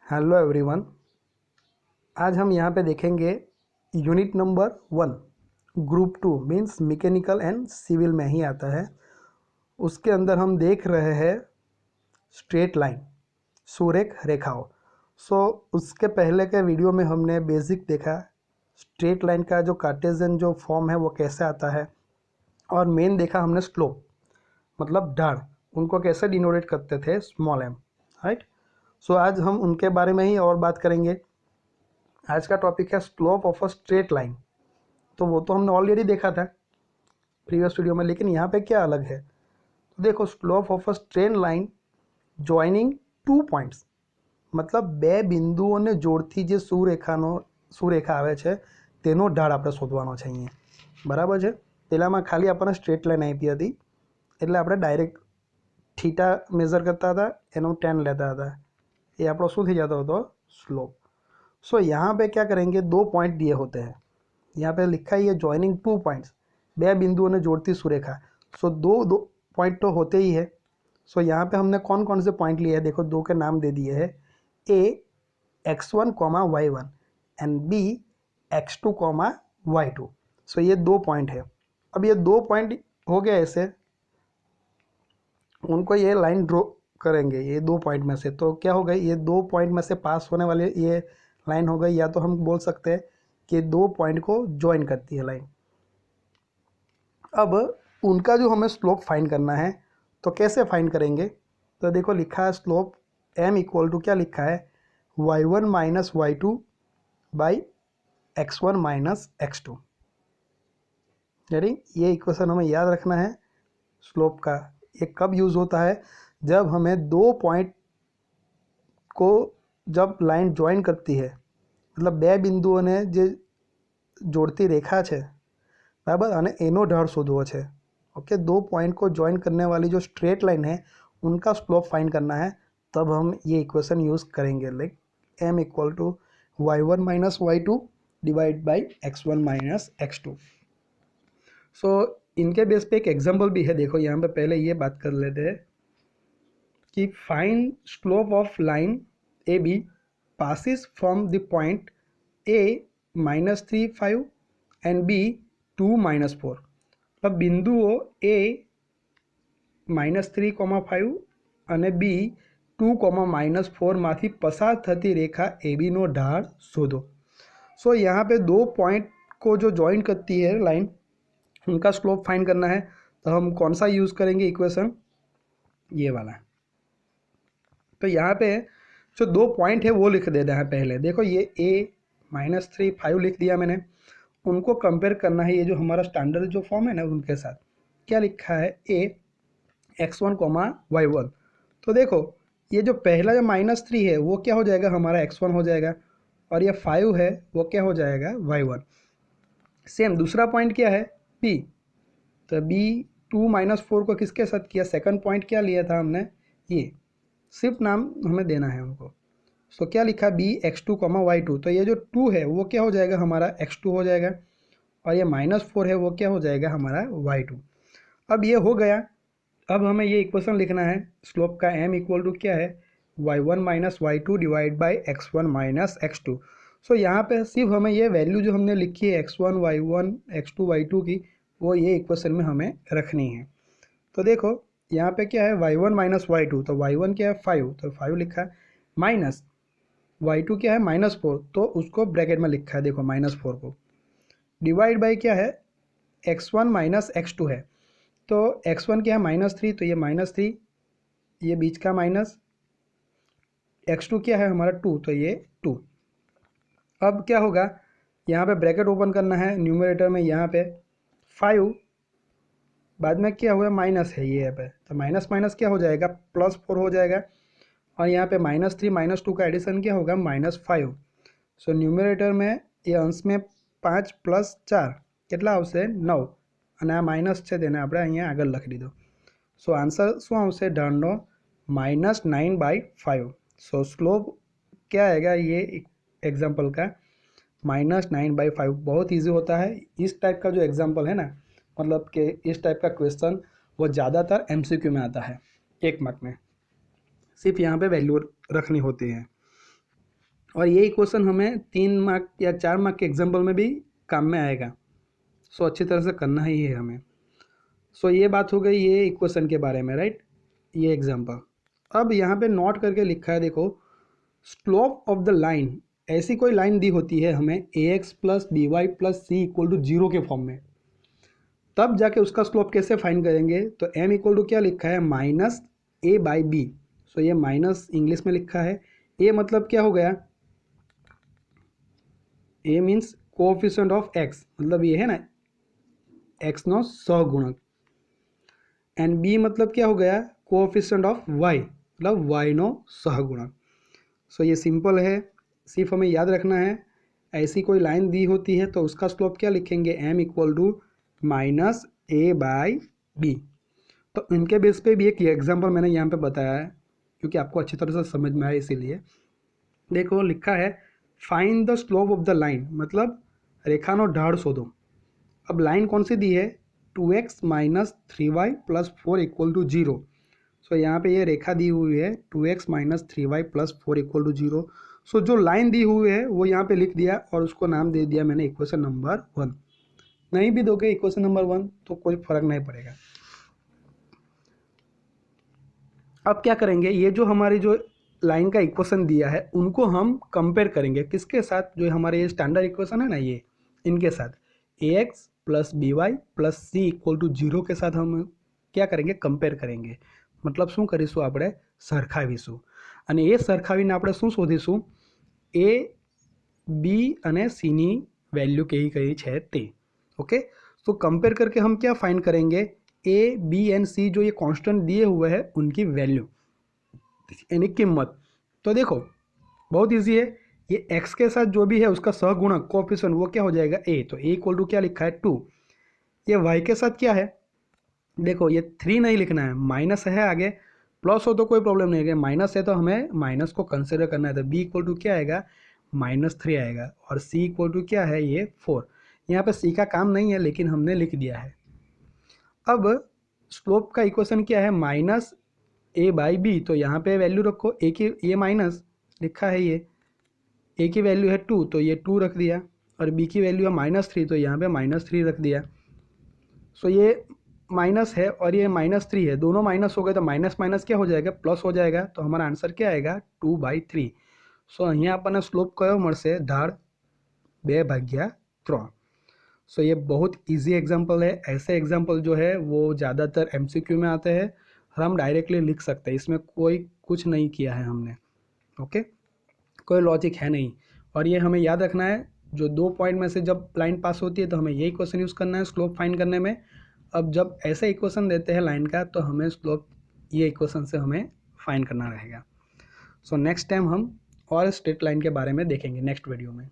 Hello everyone. आज हम यहाँ पे देखेंगे unit number 1 group 2 means mechanical and civil में ही आता है। उसके अंदर हम देख रहे हैं स्ट्रेट लाइन, सुरेख रेखाओं। उसके पहले के वीडियो में हमने बेसिक देखा स्ट्रेट लाइन का जो कार्टेशियन जो फॉर्म है वो कैसे आता है, और मेन देखा हमने स्लोप मतलब ढाल, उनको कैसे डिनोटेट करते थे स्मॉल एम, राइट। आज हम उनके बारे में ही और बात करेंगे। आज का टॉपिक है slope of a straight line. तो वो तो हमने ऑलरेडी देखा था प्रीवियस वीडियो में, लेकिन यहाँ पे क्या अलग है तो देखो, slope of a straight line joining two points मतलब બે બિંદુઓને જોડતી જે સુરેખા આવે છે તેનો ઢાળ આપણે શોધવાનો છે અહીંયા, બરાબર છે। પહેલામાં ખાલી આપણને સ્ટ્રેટ લાઇન આપી હતી એટલે આપણે ડાયરેક્ટ થીટા મેઝર કરતા હતા, એનું ટેન લેતા હતા, એ આપણો શું થઈ જતો હતો સ્લોપ। यहाँ पे क्या करेंगे, दो पॉइंट दिए होते हैं, यहाँ पे लिखा ही है जॉइनिंग टू पॉइंट्स, बे बिंदुओं ने जोड़ती सुरेखा। दो दो पॉइंट तो होते ही है। यहाँ पे हमने कौन कौन से पॉइंट लिए हैं, देखो दो के नाम दे दिए हैं, ए x1 y1 and B x2 y2। ये दो पॉइंट है। अब ये दो पॉइंट हो गया ऐसे, उनको ये लाइन ड्रॉ करेंगे ये दो पॉइंट में से, तो क्या हो गई, ये दो पॉइंट में से पास होने वाले ये लाइन हो गई, या तो हम बोल सकते हैं कि दो पॉइंट को ज्वाइन करती है लाइन। अब उनका जो हमें स्लोप फाइंड करना है, तो कैसे फाइंड करेंगे, तो देखो लिखा है स्लोप m इक्वल टू क्या लिखा है, y1 minus y2 by x1 minus x2। यानी ये इक्वेशन हमें याद रखना है स्लोप का। ये कब यूज़ होता है, जब हमें दो पॉइंट को जब लाइन ज्वाइन करती है, मतलब બે બિંદુઓને જે જોડતી રેખા છે बराबर, અને એનો ઢાળ શોધવો છે। ओके, दो पॉइंट को ज्वाइन करने वाली जो स्ट्रेट लाइन है उनका स्लोप फाइंड करना है, तब हम ये इक्वेशन यूज़ करेंगे, like m equal to y1 minus y2 divide by x1 minus x2। इनके बेस पे एक एग्जाम्पल भी है, देखो यहाँ पे पहले ये बात कर लेते हैं कि find slope of line A B passes from the point A -3 5 and B 2 -4। अब बिंदुओं A -3, 5 અને B 2, -4 माथी पसार थती रेखा ए बी नो ढाल शोधो। यहाँ पे दो पॉइंट को जो ज्वाइन करती है लाइन, उनका स्लोप फाइंड करना है, तो हम कौन सा यूज़ करेंगे इक्वेशन, ये वाला। तो यहाँ पे जो दो पॉइंट है वो लिख देना है पहले। देखो ये a -3 5 लिख दिया मैंने, उनको कंपेयर करना है, ये जो हमारा स्टैंडर्ड जो फॉर्म है ना उनके साथ। क्या लिखा है, a x1 y1। तो देखो ये जो पहला जो -3 है वो क्या हो जाएगा, हमारा x1 हो जाएगा, और ये 5 है वो क्या हो जाएगा y1। सेम दूसरा पॉइंट क्या है b, तो b 2 -4 को किसके साथ किया, सेकंड पॉइंट क्या लिया था हमने, ये सिर्फ नाम हमें देना है उनको। क्या लिखा, बी x2 y2, तो ये जो 2 है वो क्या हो जाएगा हमारा x2 हो जाएगा, और ये -4 है वो क्या हो जाएगा हमारा y2। अब ये हो गया। अब हमें ये इक्वेशन लिखना है स्लोप का, m इक्वल टू क्या है, y1 minus y2 divide by x1 minus x2। यहाँ पे सिर्फ हमें ये वैल्यू जो हमने लिखी है x1 y1 x2 y2 की, वो ये इक्वेशन में हमें रखनी है। तो देखो यहाँ पे क्या है, y1 माइनस y2, तो y1 क्या है 5, तो 5 लिखा है, माइनस y2 क्या है -4, तो उसको ब्रैकेट में लिखा है, देखो -4 को, डिवाइड बाई क्या है x1 माइनस x2 है, तो x1 क्या है -3, तो ये -3, ये बीच का माइनस, x2 क्या है हमारा 2, तो ये 2। अब क्या होगा, यहाँ पे ब्रैकेट ओपन करना है न्यूमरेटर में, यहाँ पे 5 बाद में क्या हुआ माइनस है ये पे, तो माइनस माइनस क्या हो जाएगा +4 हो जाएगा, और यहाँ पे -3 -2 का एडिशन क्या होगा -5। न्यूमरेटर में ये अंश में 5 + 4 કેટલા આવશે 9, અને આ માઇનસ છે તેને આપણે અહીંયા આગળ લખી દીધો। આન્સર શું આવશે ઢાળનો -9/5। સ્લોપ क्या आएगा ये एग्जाम्पल का -9/5। बहुत ईजी होता है इस टाइप का जो एग्जाम्पल है ना, मतलब कि इस टाइप का क्वेश्चन वो ज़्यादातर MCQ में आता है, 1 मार्क में, सिर्फ यहाँ पे वैल्यू रखनी होती है। और ये इक्वेशन हमें 3 मार्क या 4 मार्क के एग्जाम्पल में भी काम में आएगा। सो अच्छी तरह से करना ही है हमें। सो ये बात हो गई ये इक्वेशन के बारे में, राइट, ये एग्जाम्पल। अब यहाँ पे नोट करके लिखा है, देखो, स्लोप ऑफ द लाइन, ऐसी कोई लाइन दी होती है हमें ax plus B Y plus C equal to 0 के फॉर्म में, तब जाके उसका स्लोप कैसे फाइंड करेंगे। तो m इक्वल टू क्या लिखा है, माइनस ए बाई बी। सो ये माइनस इंग्लिश में लिखा है, a मतलब क्या हो गया, a means coefficient of x, मतलब ये है ना x नो सहगुणक, एंड b मतलब क्या हो गया, कोएफिशिएंट ऑफ y, मतलब y नो सहगुणक। सो ये सिंपल है, सिर्फ हमें याद रखना है, ऐसी कोई लाइन दी होती है तो उसका स्लोप क्या लिखेंगे, m equal to minus A by B. तो इनके बेस पे भी एक एग्जांपल मैंने यहाँ पे बताया है क्योंकि आपको अच्छी तरह से समझ में आए इसीलिए। देखो लिखा है find the slope of the line, मतलब रेखा नो ढाल शोधो। अब लाइन कौन सी दी है, 2x minus 3y plus 4 equal to 0। So यहाँ पे ये रेखा दी हुई है 2x minus 3y plus 4 equal to 0। So जो लाइन दी हुई है वो यहाँ पे लिख दिया और उसको नाम दे दिया मैंने इक्वेशन नंबर 1। नहीं भी दोगे इक्वेशन नंबर 1 तो कोई फर्क नहीं पड़ेगा। अब क्या करेंगे, ये जो हमारी जो लाइन का इक्वेशन दिया है उनको हम कंपेयर करेंगे किसके साथ, जो हमारे ये स्टैंडर्ड इक्वेशन है ना ये, इनके साथ ax plus B Y plus C equal to 0 के साथ हम क्या करेंगे, कंपेयर करेंगे। मतलब શું કરીશું, આપણે સરખાવીશું, અને એ સરખાવીને આપણે શું શોધીશું, એ બી અને सीની वैल्यू कही कही है ते। ओके, तो कंपेयर करके हम क्या फाइंड करेंगे, ए बी एंड सी जो ये कांस्टेंट दिए हुए हैं उनकी वैल्यू यानी कीमत। तो देखो बहुत इजी है, ये x के साथ जो भी है उसका सहगुणक कोएफिशिएंट वो क्या हो जाएगा a। तो a इक्वल टू क्या लिखा है 2। ये y के साथ क्या है, देखो ये 3 नहीं लिखना है, माइनस है आगे, प्लस हो तो कोई प्रॉब्लम नहीं है, माइनस है तो हमें माइनस को कंसिडर करना है। तो b इक्वल टू क्या आएगा, -3 आएगा, और c इक्वल टू क्या है ये 4। यहाँ पे c का काम नहीं है लेकिन हमने लिख दिया है। अब स्लोप का इक्वेशन क्या है, माइनस ए बाई बी। तो यहाँ पे वैल्यू रखो, ए की ये माइनस लिखा है, ये ए की वैल्यू है 2 तो ये 2 रख दिया, और बी की वैल्यू है -3 तो यहाँ पे -3 रख दिया। सो ये माइनस है और ये -3 है, दोनों माइनस हो गए तो माइनस माइनस क्या हो जाएगा, प्लस हो जाएगा। तो हमारा आंसर क्या आएगा 2/3। सो અહીંયા આપણને સ્લોપ કયો મળશે, ઢાળ 2/3। सो ये बहुत इजी एग्जाम्पल है। ऐसे एग्जाम्पल जो है वो ज़्यादातर MCQ में आते हैं और हम डायरेक्टली लिख सकते हैं, इसमें कोई कुछ नहीं किया है हमने। ओके, कोई लॉजिक है नहीं। और ये हमें याद रखना है, जो 2 पॉइंट में से जब लाइन पास होती है तो हमें यही क्वेश्चन यूज़ करना है स्लोप फाइंड करने में। अब जब ऐसे इक्वेशन देते हैं लाइन का तो हमें स्लोप ये इक्वेशन से हमें फाइंड करना रहेगा। सो नेक्स्ट टाइम हम और स्ट्रेट लाइन के बारे में देखेंगे नेक्स्ट वीडियो में।